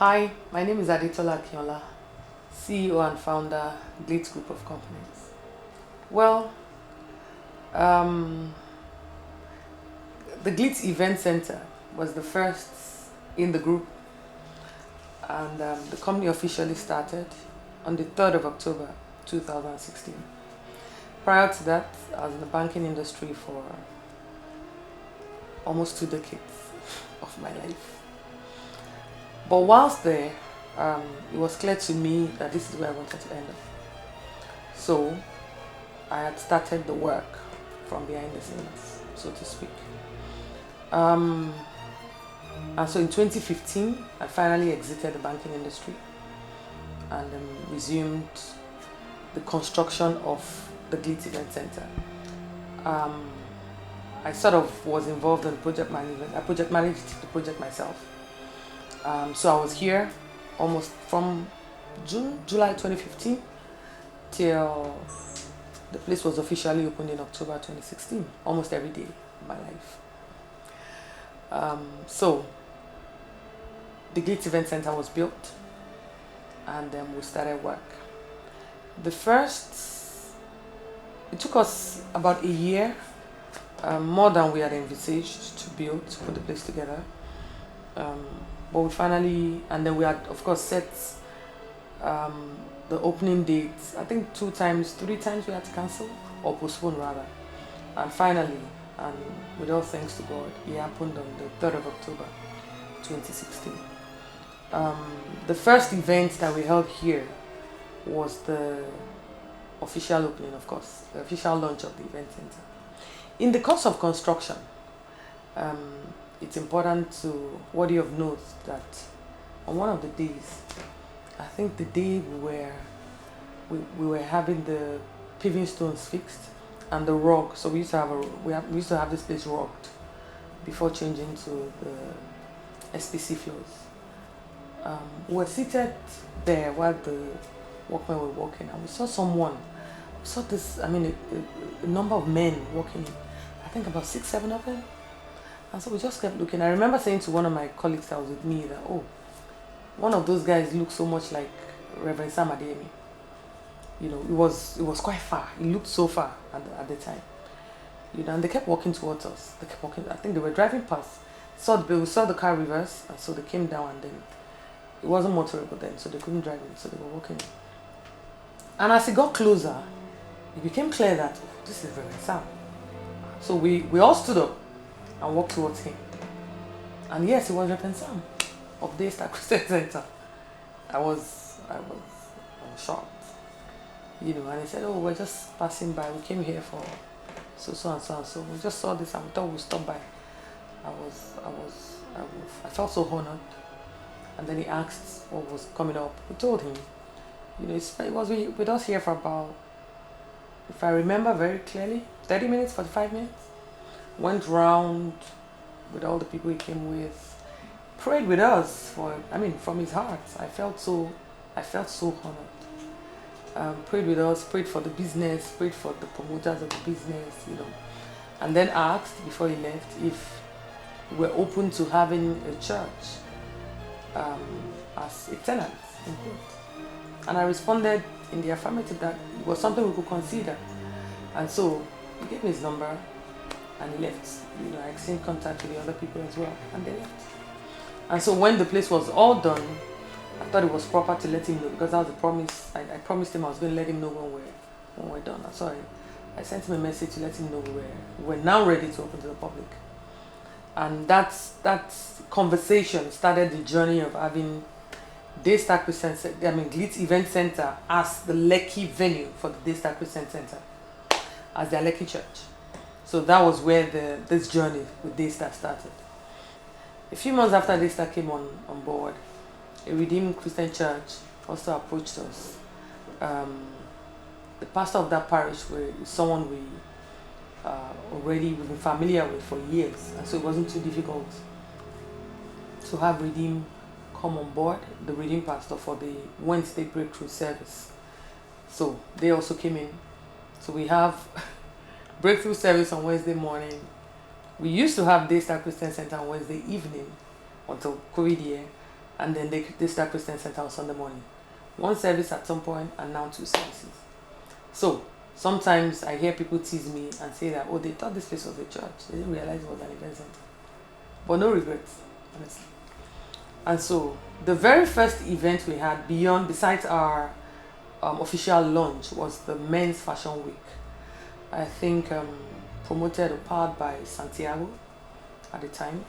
Hi, my name is Adetola Akinola, CEO and founder, Glitz Group of companies. Well, um, the Glitz Event Center was the first in the group, and the company officially started on the 3rd of October 2016. Prior to that, I was in the banking industry for almost 2 decades of my life. But whilst there, it was clear to me that this is where I wanted to end up. So I had started the work from behind the scenes, so to speak. And so in 2015, I finally exited the banking industry and resumed the construction of the Glitz Event Center. I sort of was involved in project management. I project managed the project myself. So I was here almost from July 2015 till the place was officially opened in October 2016, almost every day of my life. So the Glitz Event Center was built and then we started work. It took us about a year, more than we had envisaged to build, to put the place together. But we finally, and then we had, of course, set the opening dates. I think 3 times we had to cancel or postpone rather. And finally, and with all thanks to God, it happened on the 3rd of October 2016. The first event that we held here was the official opening, of course, the official launch of the event center. In the course of construction, it's important to worthy of note that on one of the days, I think the day we were having the paving stones fixed and the rug. So we used to have this place rugged before changing to the SPC floors. We were seated there while the workmen were working, and we saw this. I mean, a number of men walking. I think about 6, 7 of them. And so we just kept looking. I remember saying to one of my colleagues that was with me that, oh, one of those guys looks so much like Reverend Sam Adeyemi. You know, it was quite far. It looked so far at the time. You know, and they kept walking towards us. They kept walking. I think they were driving past. We saw the car reverse, and so they came down, and then it wasn't motorable then, so they couldn't drive it, so they were walking. And as it got closer, it became clear that this is Reverend Sam. So we all stood up and walked towards him. And yes, it was Reverend Sam of Daystar Christian Center. I was shocked. You know, and he said, oh, we're just passing by. We came here for so and so and so. We just saw this and we thought we'd stop by. I felt so honored. And then he asked what was coming up. We told him, you know, it was with us here for about, if I remember very clearly, 30 minutes, 45 minutes. Went round with all the people he came with, prayed with us from his heart. I felt so honored. Prayed with us, prayed for the business, prayed for the promoters of the business, you know, and then asked before he left if we're open to having a church as a tenant. And I responded in the affirmative that it was something we could consider. And so he gave me his number. And he left. You know, I exchanged contact with the other people as well, and they left. And so when the place was all done, I thought it was proper to let him know, because that was a promise. I promised him I was going to let him know when we're done. So I sent him a message to let him know we're now ready to open to the public. And that conversation started the journey of having Daystar Christian Center, Glitz Event Center as the Lekki venue for the Daystar Christian Center, as their Lekki church. So that was where this journey with Daystar started. A few months after Daystar came on board, a Redeemed Christian Church also approached us. The pastor of that parish is someone we've been familiar with for years, and so it wasn't too difficult to have Redeemed come on board, the Redeemed pastor, for the Wednesday breakthrough service. So they also came in. So we have breakthrough service on Wednesday morning. We used to have Daystar Christian Center on Wednesday evening until COVID year, and then the Daystar Christian Center on Sunday morning. One service at some point, and now 2 services. So sometimes I hear people tease me and say that, oh, they thought this place was a church. They didn't realize it was an event center. But no regrets, honestly. And so the very first event we had besides our official launch, was the Men's Fashion Week. I think promoted or powered by Santiago at the time.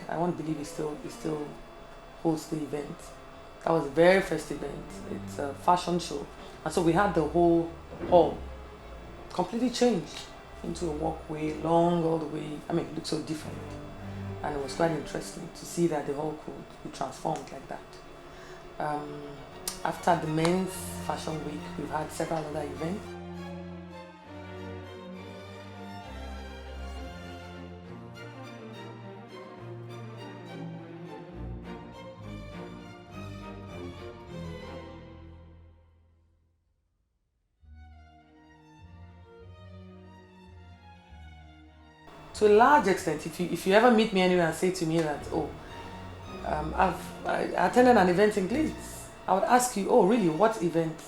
I won't believe he still hosts the event. That was the very first event. It's a fashion show. And so we had the whole hall completely changed into a walkway, long all the way. I mean, it looked so different. And it was quite interesting to see that the hall could be transformed like that. After the Men's Fashion Week, we've had several other events. To a large extent, if you ever meet me anywhere and say to me that, oh, I attended an event in Glitz, I would ask you, oh, really, what event?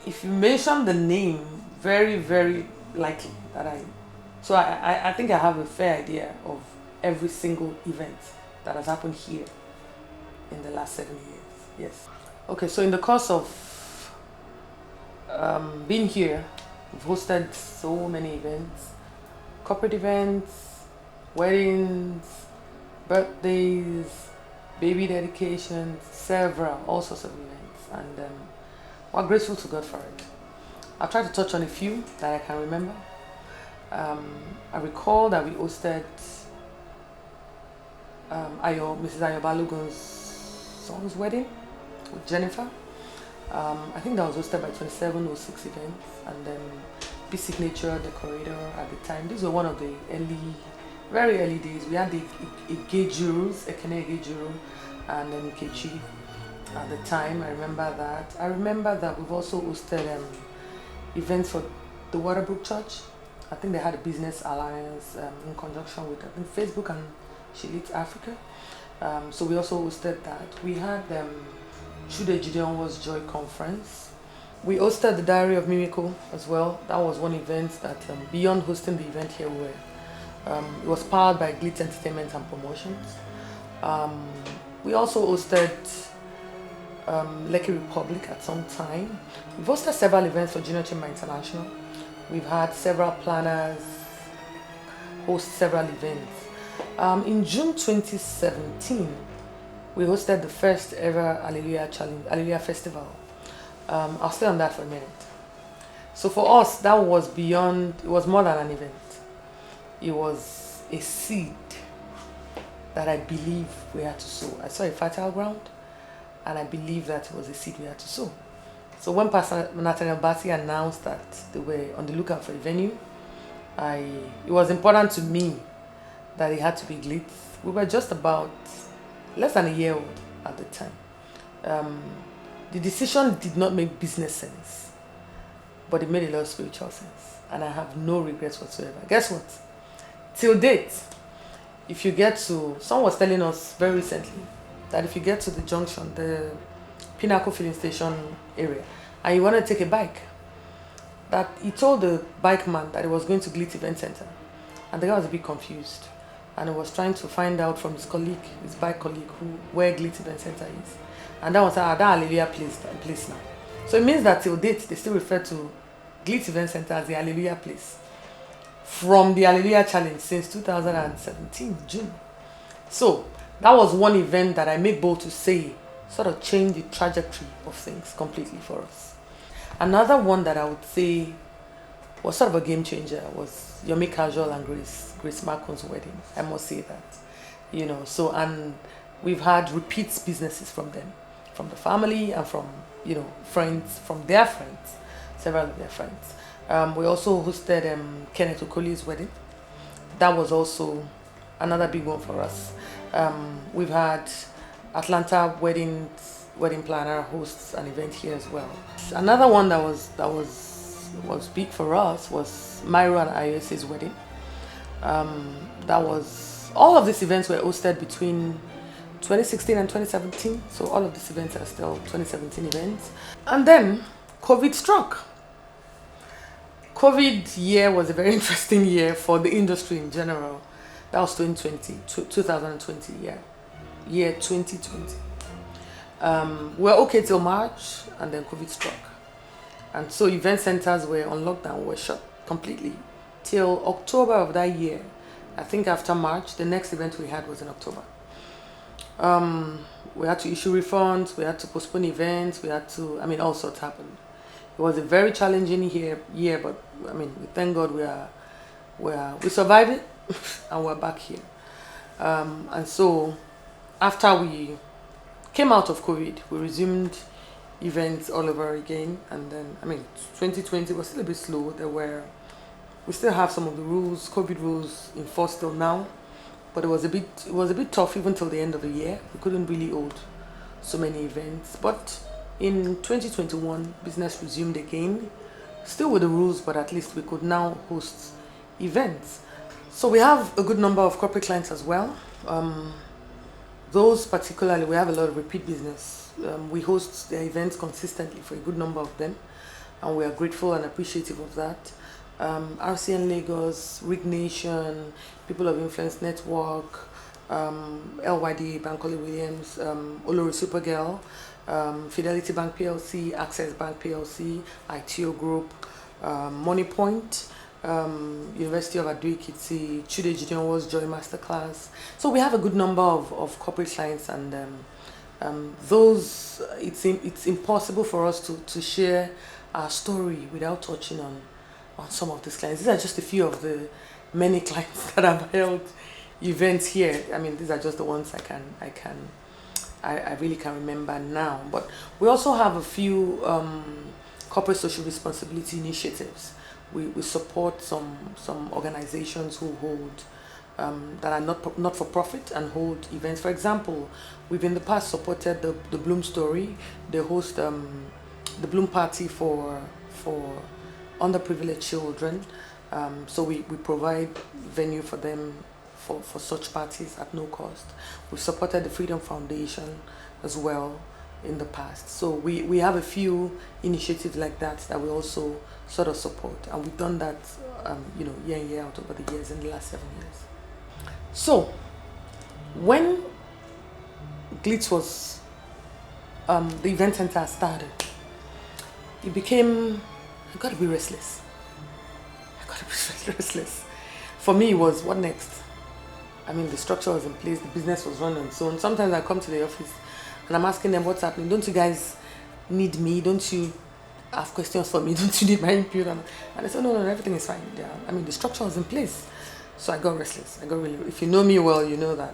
If you mention the name, very, very likely that I think I have a fair idea of every single event that has happened here in the last 7 years. Yes. Okay, so in the course of being here, we've hosted so many events. Corporate events, weddings, birthdays, baby dedications, all sorts of events, and we're grateful to God for it. I'll try to touch on a few that I can remember. I recall that we hosted Mrs. Ayo Balogun's son's wedding with Jennifer. I think that was hosted by 2706 events, and then B Signature Decorator at the time. These were one of the very early days. We had the Ekene Igejuru, and then Kechi at the time. I remember that we've also hosted events for the Waterbrook Church. I think they had a business alliance in conjunction with, I think, Facebook and She Leads Africa. So we also hosted that. We had Chude Gideon was Joy Conference. We hosted the Diary of Miracle as well. That was one event that, beyond hosting the event here, it was powered by Glitz Entertainment and Promotions. We also hosted Lekki Republic at some time. We've hosted several events for Junior Chamber International. We've had several planners host several events. In June 2017, we hosted the first ever Alleluia Festival. I'll stay on that for a minute. So for us, that was it was more than an event. It was a seed that I believe we had to sow. I saw a fertile ground, and I believe that it was a seed we had to sow. So when Pastor Nathaniel Batty announced that they were on the lookout for a venue, it was important to me that it had to be Glitz. We were just about less than a year old at the time. The decision did not make business sense, but it made a lot of spiritual sense, and I have no regrets whatsoever. Guess what? Till date, if you get to, someone was telling us very recently that if you get to the junction, the Pinnacle filling station area, and you want to take a bike, that he told the bike man that he was going to Glitz Event Center, and the guy was a bit confused, and he was trying to find out from his bike colleague, where Glitz Event Center is. And that was that Alleluia place now. So it means that till date, they still refer to Glitz Event Center as the Alleluia place. From the Alleluia Challenge since 2017, June. So that was one event that I make bold to say sort of changed the trajectory of things completely for us. Another one that I would say was sort of a game changer was Yomi Casual and Grace Marcon's wedding. I must say that. So, and we've had repeat businesses from them, from the family and from, friends, from their friends, several of their friends. We also hosted Kenneth Okoli's wedding. That was also another big one for us. We've had Atlanta wedding planner hosts an event here as well. Another one that was big for us was Myro and Ayos's wedding. All of these events were hosted between 2016 and 2017. So all of these events are still 2017 events. And then COVID struck. COVID year was a very interesting year for the industry in general. That was 2020, year 2020. We're okay till March, and then COVID struck. And so event centers were on lockdown, were shut completely till October of that year. I think after March, the next event we had was in October. We had to issue refunds, we had to postpone events, all sorts happened. It was a very challenging year, but we thank God we survived it and we're back here. And so after we came out of COVID, we resumed events all over again. And then 2020 was still a bit slow. We still have some of the rules, COVID rules in force till now, but it was a bit tough even till the end of the year. We couldn't really hold so many events. But in 2021, business resumed again, still with the rules, but at least we could now host events. So we have a good number of corporate clients as well. Those particularly, we have a lot of repeat business. We host their events consistently for a good number of them, and we are grateful and appreciative of that. RCN Lagos, Rig Nation, People of Influence Network, LYD, Bankole Williams, Olori Supergirl, Fidelity Bank PLC, Access Bank PLC, ITO Group, Money Point, University of Ado-Ekiti, Chude Gideon's Joy Masterclass. So we have a good number of corporate clients, and those it's impossible for us to share our story without touching on some of these clients. These are just a few of the many clients that have held events here. These are just the ones I really can remember now. But we also have a few corporate social responsibility initiatives. We support some organizations who hold that are not for profit and hold events. For example, we've in the past supported the Bloom Story. They host the Bloom Party for underprivileged children. So we provide venue for them for such parties at no cost. We've supported the Freedom Foundation as well in the past. So we have a few initiatives like that we also sort of support, and we've done that year in, year out over the years, in the last 7 years. So when Glitz was the event center started, it became, I got to be restless. For me, it was, what next? The structure was in place, the business was running. So sometimes I come to the office and I'm asking them, what's happening? Don't you guys need me? Don't you have questions for me? Don't you need my input? And they said, no, everything is fine. Yeah. The structure was in place. So I got restless. If you know me well, you know that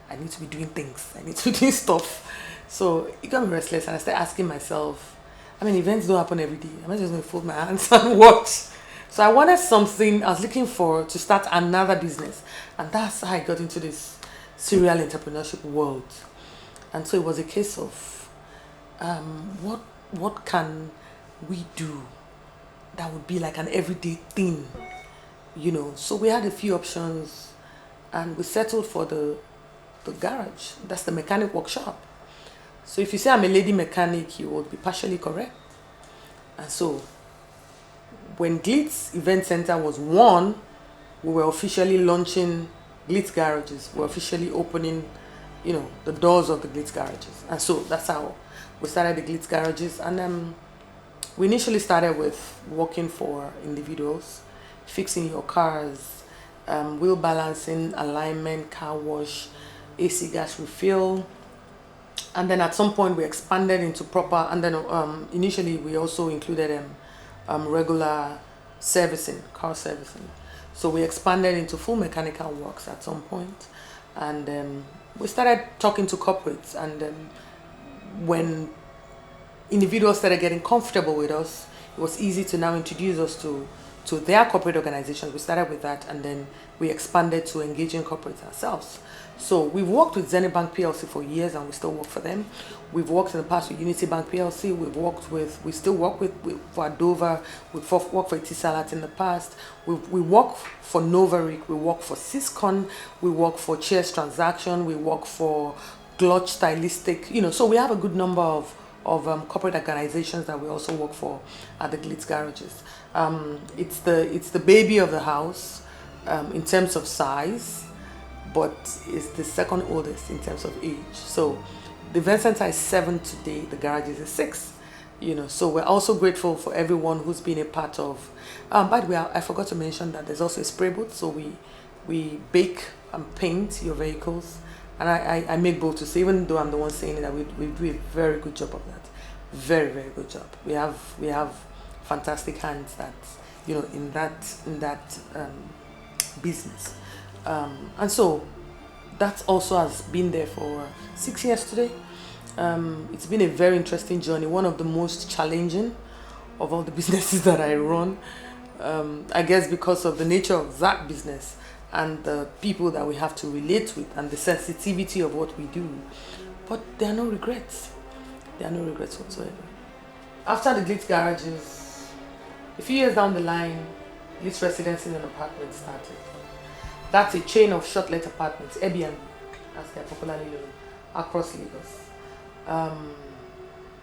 I need to be doing things. I need to be doing stuff. So it got me restless, and I started asking myself, events don't happen every day. I'm not just going to fold my hands and watch. So I wanted something, I was looking to start another business. And that's how I got into this serial entrepreneurship world. And so it was a case of, what can we do that would be like an everyday thing? So we had a few options, and we settled for the garage. That's the mechanic workshop. So if you say I'm a lady mechanic, you would be partially correct. And so when Glitz Event Center was won, we were officially launching Glitz Garages. We were officially opening, the doors of the Glitz Garages. And so that's how we started the Glitz Garages. And we initially started with working for individuals, fixing your cars, wheel balancing, alignment, car wash, AC gas refill. And then at some point we expanded into proper, and then initially we also included regular servicing, car servicing. So we expanded into full mechanical works at some point. And we started talking to corporates, and when individuals started getting comfortable with us, it was easy to now introduce us to their corporate organizations. We started with that, and then we expanded to engaging corporates ourselves. So we've worked with Zenith Bank PLC for years, and we still work for them. We've worked in the past with Unity Bank PLC. We still work with for Adova. We've worked for Etisalat in the past. We work for Novaric. We work for Syscon. We work for Cheers Transaction. We work for Glitz Stylistic. So we have a good number of corporate organizations that we also work for at the Glitz Garages. It's the baby of the house in terms of size, but it's the second oldest in terms of age. So the event center is 7 today, the garages is 6. So we're also grateful for everyone who's been a part of. By the way, I forgot to mention that there's also a spray booth. So we bake and paint your vehicles, and I make bold to say, even though I'm the one saying it, that we do a very good job of that. Very, very good job. We have fantastic hands that in that business, and so that also has been there for 6 years today. It's been a very interesting journey, one of the most challenging of all the businesses that I run. I guess because of the nature of that business and the people that we have to relate with and the sensitivity of what we do. But there are no regrets. There are no regrets whatsoever. After the Glitz Garages, a few years down the line, Glitz Residences and Apartments started. That's a chain of short-let apartments, Airbnb, as they're popularly known, across Lagos.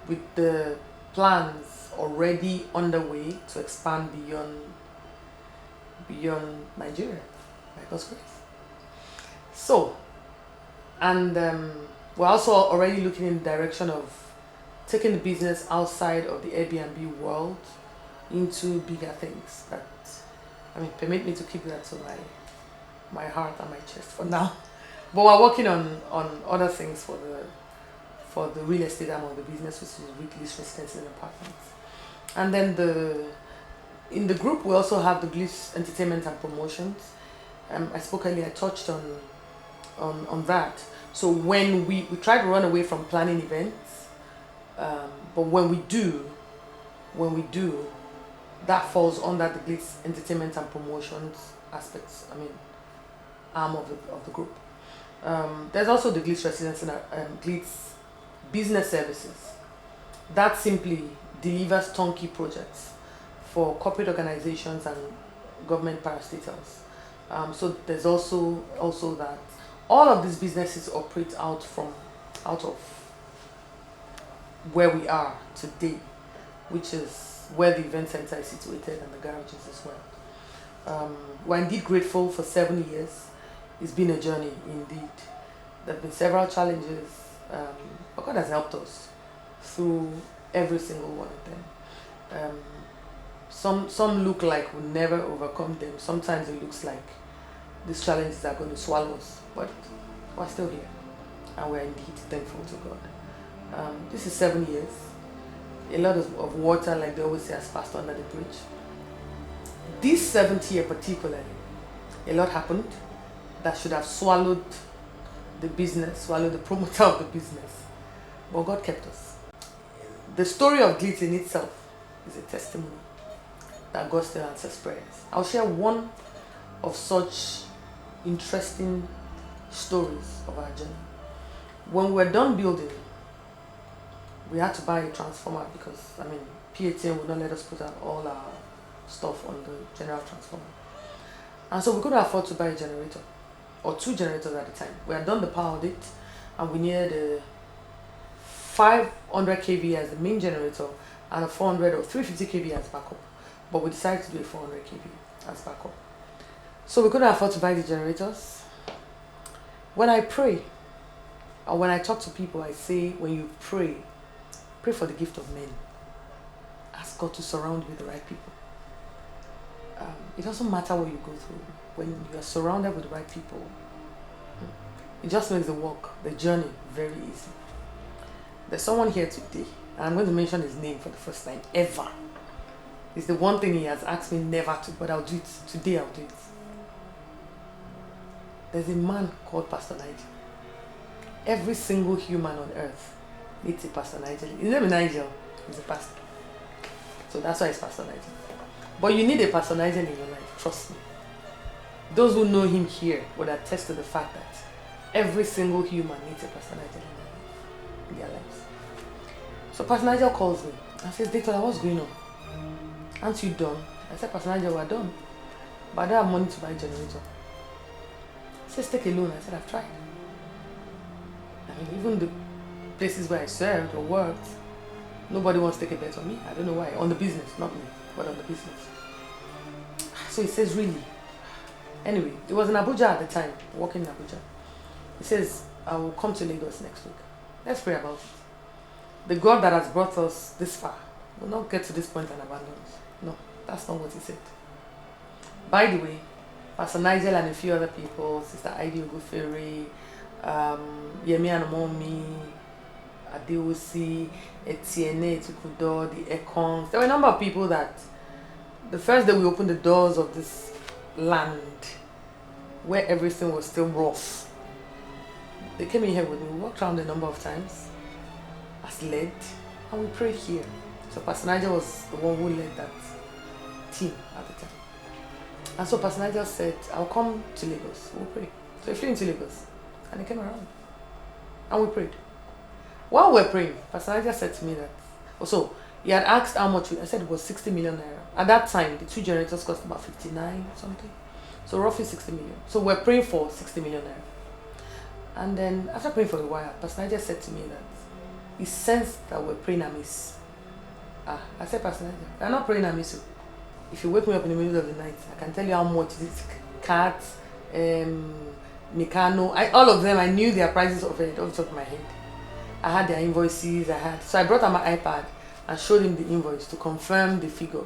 With the plans already underway to expand beyond Nigeria, by God's grace. So, and we're also already looking in the direction of taking the business outside of the Airbnb world into bigger things. That, permit me to keep that to my heart and my chest for now. But we're working on other things for the real estate arm of the business, which is Glitz Residences and Apartments. And then in the group we also have the Glitz Entertainment and Promotions. I spoke earlier, I touched on that. So when we try to run away from planning events, but when we do, that falls under the Glitz Entertainment and Promotions aspects. Arm of the group. There's also the Glitz Residence and Glitz Business Services. That simply delivers turnkey projects for corporate organizations and government parastatals. So there's also that all of these businesses operate out of where we are today, which is where the event center is situated and the garages as well. We're indeed grateful for 7 years. It's been a journey indeed. There have been several challenges, but God has helped us through every single one of them. Some look like we'll never overcome them. Sometimes it looks like these challenges are going to swallow us, but we're still here, and we're indeed thankful to God. This is 7 years. A lot of water, like they always say, has passed under the bridge. This 7th year particularly, a lot happened that should have swallowed the business, swallowed the promoter of the business. But God kept us. The story of Glitz in itself is a testimony that God still answers prayers. I'll share one of such interesting stories of our journey. When we're done building, we had to buy a transformer because, PATM would not let us put out all our stuff on the general transformer. And so we couldn't afford to buy a generator, or 2 generators at the time. We had done the power audit, and we needed a 500 kV as the main generator and a 400 or 350 kV as backup. But we decided to do a 400 kV as backup. So we couldn't afford to buy the generators. When I pray, or when I talk to people, I say, when you pray for the gift of men. Ask God to surround you with the right people. It doesn't matter what you go through. When you are surrounded with the right people, it just makes the journey very easy. There's someone here today, and I'm going to mention his name for the first time ever. It's the one thing he has asked me never to, but I'll do it. Today I'll do it. There's a man called Pastor Nigel. Every single human on earth needs a Pastor Nigel. His name is Nigel. He's a pastor. So that's why it's Pastor Nigel. But you need a Pastor Nigel in your life, trust me. Those who know him here would attest to the fact that Every single human needs a Pastor Nigel in their lives. So Pastor Nigel calls me and says, Adetola, what's going on? Aren't you done? I said, Pastor Nigel, we're done. But I don't have money to buy a generator. He says, take a loan. I said, I've tried. I mean, even the places where I served or worked, nobody wants to take a bet on me. I don't know why. On the business, not me, but on the business. So he says, really? Anyway, it was in Abuja at the time, working in Abuja. He says, I will come to Lagos next week. Let's pray about it. The God that has brought us this far will not get to this point and abandon us. No, that's not what he said. By the way, Pastor Nigel and a few other people, Sister Ivy Ogufere, Yemi Anomomi, Adeosi, Etienne Tukudo, the Ekons. There were a number of people that the first day we opened the doors of this land where everything was still rough, they came in here with me. We walked around a number of times as led, and we prayed here. So Pastor Nigel was the one who led that team at the time. And so Pastor Nigel said, I'll come to Lagos, we'll pray. So he flew into Lagos, and he came around, and we prayed. While we were praying, Pastor Nigel said to me that, also, he had asked how much, I said it was 60 million naira. At that time, the 2 generators cost about 59 something. So roughly 60 million. So we're praying for 60 million naira. And then after praying for a while, Pastor Nigel said to me that he sensed that we're praying amiss. I said, Pastor Nigel, we're not praying amiss. If you wake me up in the middle of the night, I can tell you how much this cat, Mikano, all of them, I knew their prices of it off the top of my head. I had their invoices, so I brought out my iPad and showed him the invoice to confirm the figure.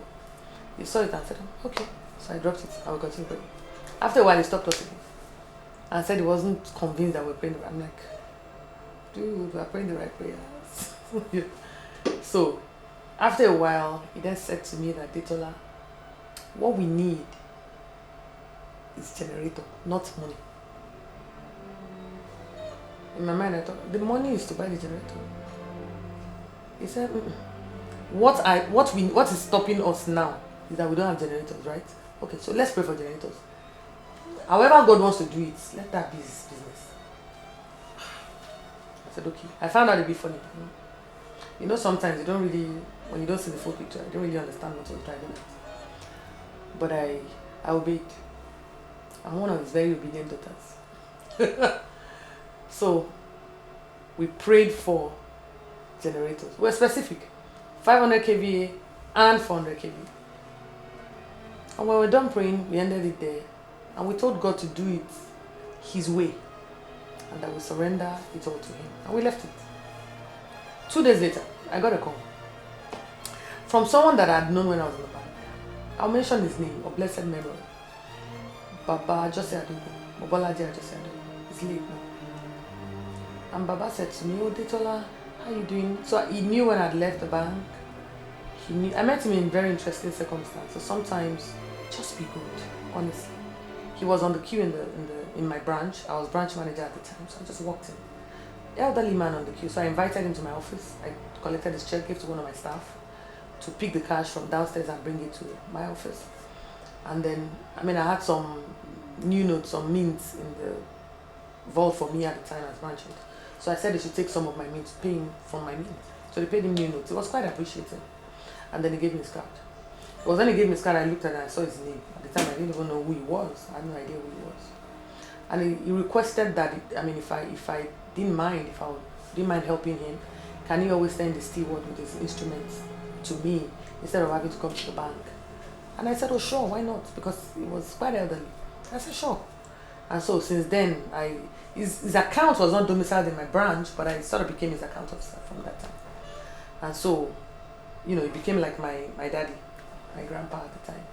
He saw it and said, okay. So I dropped it. I will continue praying. After a while, he stopped us again and said he wasn't convinced that we're praying the right. I'm like, dude, we're praying the right prayers. So after a while, he then said to me that, Adetola, what we need is generator, not money. In my mind, I thought, the money is to buy the generator. He said, what is stopping us now is that we don't have generators, right? Okay, so let's pray for generators. However God wants to do it, let that be his business. I said, okay. I found out it'd be funny. You know, sometimes you don't really, when you don't see the full picture, you don't really understand what was driving it. But I obeyed. I'm one of his very obedient daughters. So we prayed for generators. We're specific. 500 kVA and 400 kVA. And when we're done praying, we ended it there. And we told God to do it his way. And that we surrender it all to him. And we left it. 2 days later, I got a call from someone that I had known when I was in the bank. I'll mention his name, of blessed memory. Baba Jose Adogo. Mobolaji Jose Adogo. He's late now. And Baba said to me, oh, Adetola, how you doing? So he knew when I'd left the bank. He knew. I met him in very interesting circumstances. Sometimes, just be good, honestly. He was on the queue in my branch. I was branch manager at the time, so I just walked in. Elderly man on the queue. So I invited him to my office. I collected his check, gave to one of my staff to pick the cash from downstairs and bring it to my office. And then, I had some new notes, some mints in the vault for me at the time as branch head. So I said they should take some of my mints, pay him from my mints. So they paid him new notes. It was quite appreciated. And then he gave me his card. It was when he gave me his card, I looked at it and I saw his name. At the time, I didn't even know who he was. I had no idea who he was. And he requested that, if I didn't mind, didn't mind helping him, can he always send the steward with his instruments to me instead of having to come to the bank? And I said, oh sure, why not? Because he was quite elderly. I said, sure. And so since then, his account was not domiciled in my branch, but I sort of became his account officer from that time. And so, he became like my daddy, my grandpa at the time.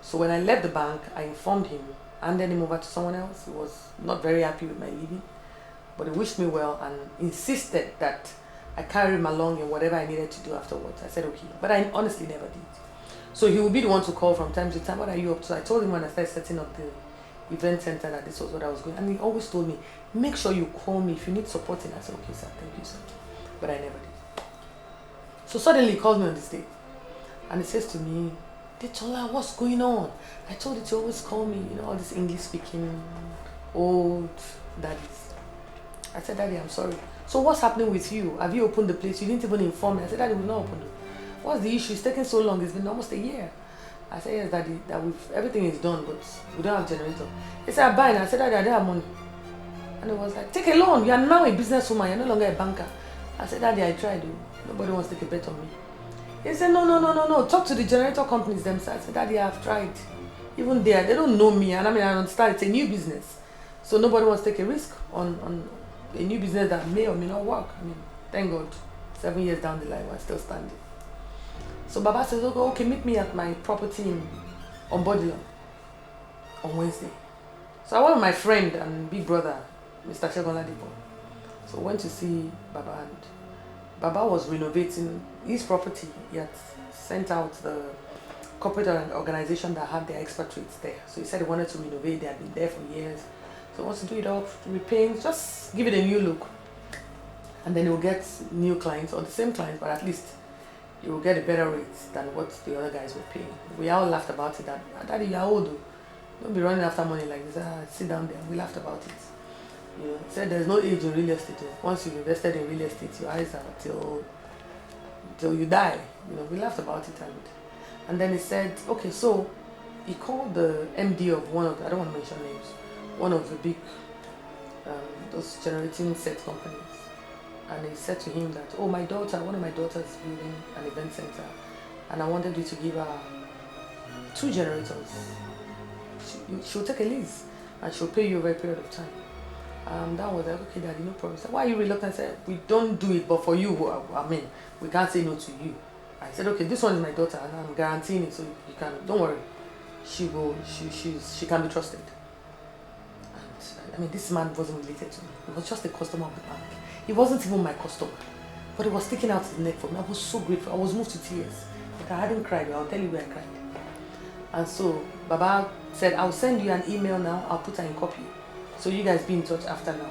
So when I left the bank, I informed him, handed him over to someone else. He was not very happy with my leaving, but he wished me well and insisted that I carry him along in whatever I needed to do afterwards. I said, okay, but I honestly never did. So he would be the one to call from time to time, what are you up to? I told him when I started setting up the event center that this was what I was going. And he always told me, make sure you call me if you need supporting. I said, okay, sir, thank you, sir. But I never did. So suddenly he called me on this day. And he says to me, Adetola, what's going on? I told you to always call me, all this English speaking old daddies. I said, Daddy, I'm sorry. So what's happening with you? Have you opened the place? You didn't even inform me. I said, Daddy, we've not opened it. What's the issue? It's taking so long. It's been almost a year. I said, yes, Daddy, that everything is done, but we don't have generator. He said, I'm buying. I said, Daddy, I don't have money. And it was like, take a loan. You are now a businesswoman. You're no longer a banker. I said, Daddy, I tried. Nobody wants to take a bet on me. He said, no. Talk to the generator companies themselves. I said, Daddy, I've tried. Even there, they don't know me. And I mean, I understand it's a new business. So nobody wants to take a risk on a new business that may or may not work. I mean, thank God, 7 years down the line, we're still standing. So Baba says, okay, meet me at my property on Bodilon on Wednesday. So I went with my friend and big brother, Mr. Shegon Ladipo. So I went to see Baba, and Baba was renovating his property. He had sent out the corporate organization that had their expatriates there. So he said he wanted to renovate. They had been there for years. So he wants to do it up, repaint, just give it a new look. And then he will get new clients, or the same clients, but at least you will get a better rate than what the other guys were paying. We all laughed about it. That, Daddy, you're old. Don't be running after money like this. Sit down there. We laughed about it. You know, he said there's no age in real estate. Once you've invested in real estate, your eyes are till you die. You know, we laughed about it, and then he said, okay, so he called the MD of one of, I don't want to mention names, one of the big those generating set companies. And he said to him that, oh, one of my daughters is building an event center, and I wanted you to give her 2 generators. She'll take a lease, and she'll pay you over a period of time. That was like, okay, Daddy, no problem. So why are you reluctant? I said, we don't do it, but for you, I mean, we can't say no to you. I said, okay, this one is my daughter, and I'm guaranteeing it, so you can, don't worry. She can be trusted. And I mean, this man wasn't related to me. He was just a customer of the bank. He wasn't even my customer, but he was sticking out his neck for me. I was so grateful. I was moved to tears. Like I hadn't cried. I'll tell you where I cried. And so Baba said, I'll send you an email now. I'll put her in copy. So you guys be in touch after now.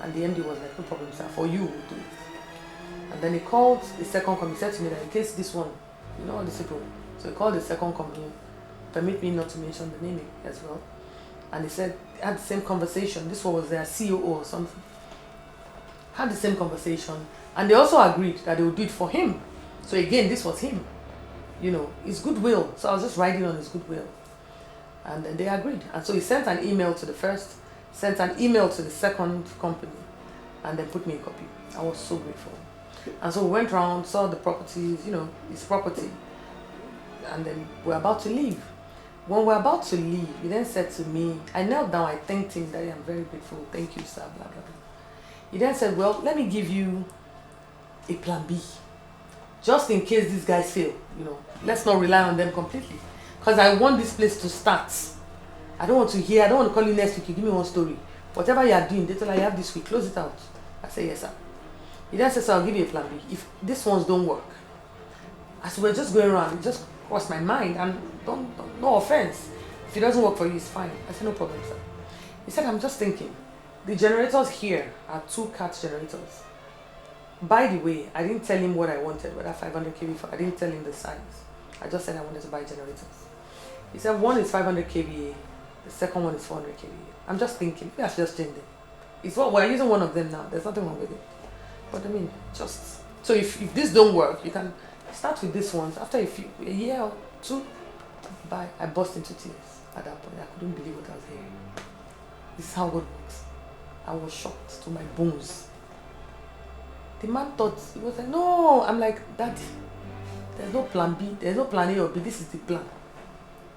And the MD was like, no problem, sir. For you, we'll do it. And then he called the second company. He said to me that in case this one, you know all these people. So he called the second company. Permit me not to mention the name as well. And he said, they had the same conversation. This one was their COO or something. Had the same conversation, and they also agreed that they would do it for him. So again, this was him, you know, his goodwill. So I was just riding on his goodwill, and then they agreed. And so he sent an email to the first, sent an email to the second company, and then put me in copy. I was so grateful. And so we went around, saw the properties, you know, his property, and then we're about to leave. When we're about to leave, he then said to me, I knelt down, I thanked him, that I'm very grateful, thank you, sir, blah, blah, blah. He then said, well, let me give you a plan B. Just in case these guys fail, you know, let's not rely on them completely. Because I want this place to start. I don't want to call you next week, you give me one story. Whatever you are doing, Adetola, you have this week, close it out. I say, yes, sir. He then says, so I'll give you a plan B. If these ones don't work, as we're just going around, it just crossed my mind, and no offense. If it doesn't work for you, it's fine. I said, no problem, sir. He said, I'm just thinking. The generators here are 2 cat generators. By the way, I didn't tell him what I wanted, whether 500 kVA. I didn't tell him the size. I just said I wanted to buy generators. He said one is 500 kVA, the second one is 400 kVA. I'm just thinking, maybe I should just change them. It's what we're using one of them now. There's nothing wrong with it. But I mean, just so if this don't work, you can start with this ones. After a year or 2, buy. I burst into tears at that point. I couldn't believe what I was hearing. This is how God works. I was shocked to my bones. The man thought, he was like, no. I'm like, Daddy, there's no plan B, there's no plan A or B, this is the plan.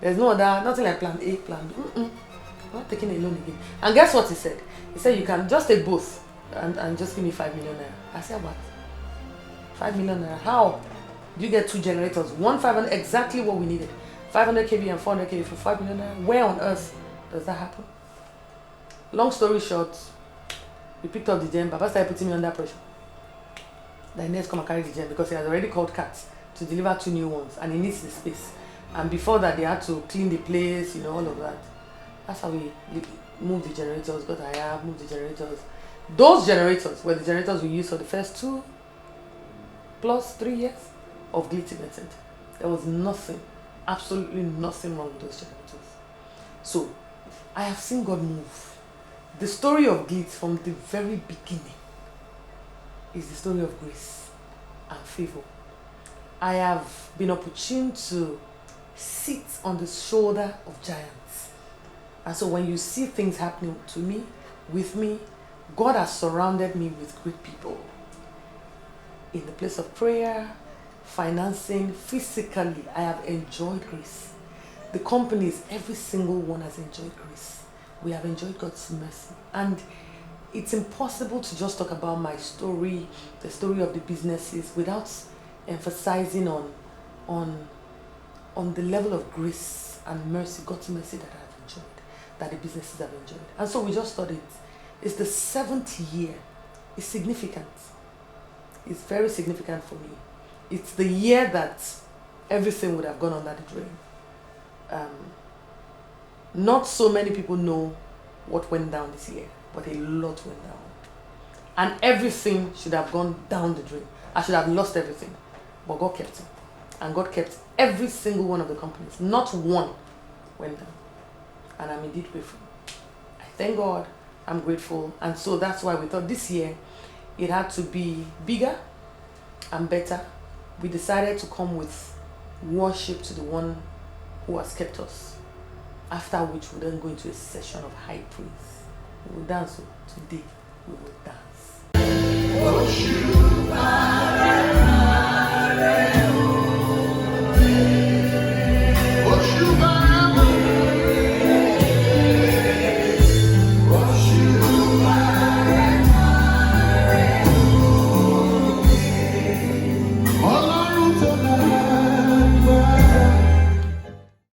There's no other, nothing like plan A, plan B. I'm not taking a loan again. And guess what he said? He said, you can just take both and just give me 5 million naira. I said, what? 5 million naira? How? You get 2 generators, 500, exactly what we needed. 500 kV and 400 kV for 5 million naira. Where on earth does that happen? Long story short, we picked up the gem. Baba started putting me under pressure. Then let's come and carry the gem because he has already called cats to deliver 2 new ones, and he needs the space. And before that, they had to clean the place, you know, all of that. That's how we moved the generators, got higher, moved the generators. Those generators were the generators we used for the first 2 plus 3 years of Glitz Event Center. There was nothing, absolutely nothing wrong with those generators. So, I have seen God move The story of Glitz from the very beginning is the story of grace and favor. I have been opportune to sit on the shoulder of giants. And so when you see things happening to me, with me, God has surrounded me with great people. In the place of prayer, financing, physically, I have enjoyed grace. The companies, every single one has enjoyed grace. We have enjoyed God's mercy. And it's impossible to just talk about my story, the story of the businesses, without emphasizing on the level of grace and mercy, God's mercy that I've enjoyed, that the businesses have enjoyed. And so we just thought it's the 7th year. It's significant. It's very significant for me. It's the year that everything would have gone under the drain. Not so many people know what went down this year, but a lot went down. And everything should have gone down the drain. I should have lost everything. But God kept it. And God kept every single one of the companies. Not one went down. And I'm indeed grateful. I thank God. I'm grateful. And so that's why we thought this year it had to be bigger and better. We decided to come with worship to the one who has kept us. After which we then go into a session of high praise. We will dance. Today we will dance.